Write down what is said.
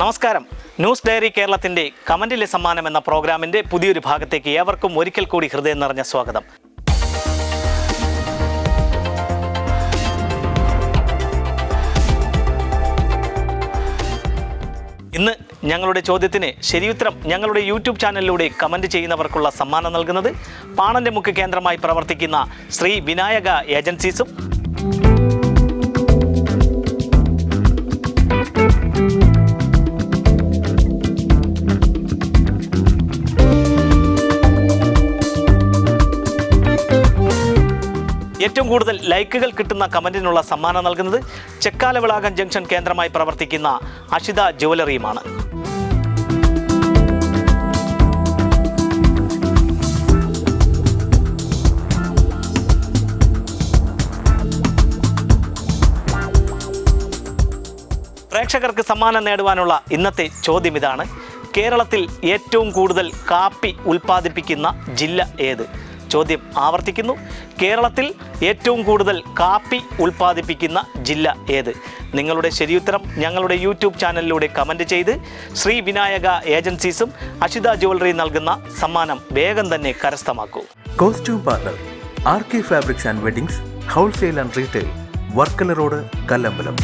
നമസ്കാരം. News diary കേരളത്തിൻ്റെ കമൻറ്റിലെ സമ്മാനം എന്ന പ്രോഗ്രാമിൻ്റെ പുതിയൊരു ഭാഗത്തേക്ക് ഏവർക്കും ഒരിക്കൽ കൂടി ഹൃദയം നിറഞ്ഞ സ്വാഗതം. ഇന്ന് ഞങ്ങളുടെ ചോദ്യത്തിന് ശരിയുത്തരം ഞങ്ങളുടെ യൂട്യൂബ് ചാനലിലൂടെ കമൻറ്റ് ചെയ്യുന്നവർക്കുള്ള സമ്മാനം നൽകുന്നത് പാണൻ്റെ മുക്ക് കേന്ദ്രമായി പ്രവർത്തിക്കുന്ന ശ്രീ വിനായക ഏജൻസീസും ഏറ്റവും കൂടുതൽ ലൈക്കുകൾ കിട്ടുന്ന കമൻറ്റിനുള്ള സമ്മാനം നൽകുന്നത് ചെക്കാലവിളാകം ജംഗ്ഷൻ കേന്ദ്രമായി പ്രവർത്തിക്കുന്ന അഷിത ജുവലറിയുമാണ്. പ്രേക്ഷകർക്ക് സമ്മാനം നേടുവാനുള്ള ഇന്നത്തെ ചോദ്യം ഇതാണ്: കേരളത്തിൽ ഏറ്റവും കൂടുതൽ കാപ്പി ഉൽപ്പാദിപ്പിക്കുന്ന ജില്ല ഏത്? ചോദ്യം ആവർത്തിക്കുന്നു: കേരളത്തിൽ ഏറ്റവും കൂടുതൽ കാപ്പി ഉൽപ്പാദിപ്പിക്കുന്ന ജില്ല ഏത്? നിങ്ങളുടെ ശരിയുത്തരം ഞങ്ങളുടെ യൂട്യൂബ് ചാനലിലൂടെ കമൻറ്റ് ചെയ്ത് ശ്രീ വിനായക ഏജൻസീസും അഷിത ജ്വല്ലറി നൽകുന്ന സമ്മാനം വേഗം തന്നെ കരസ്ഥമാക്കൂ. Costume partner RK fabrics and weddings, wholesale and retail, Varkala road, Kallambalam.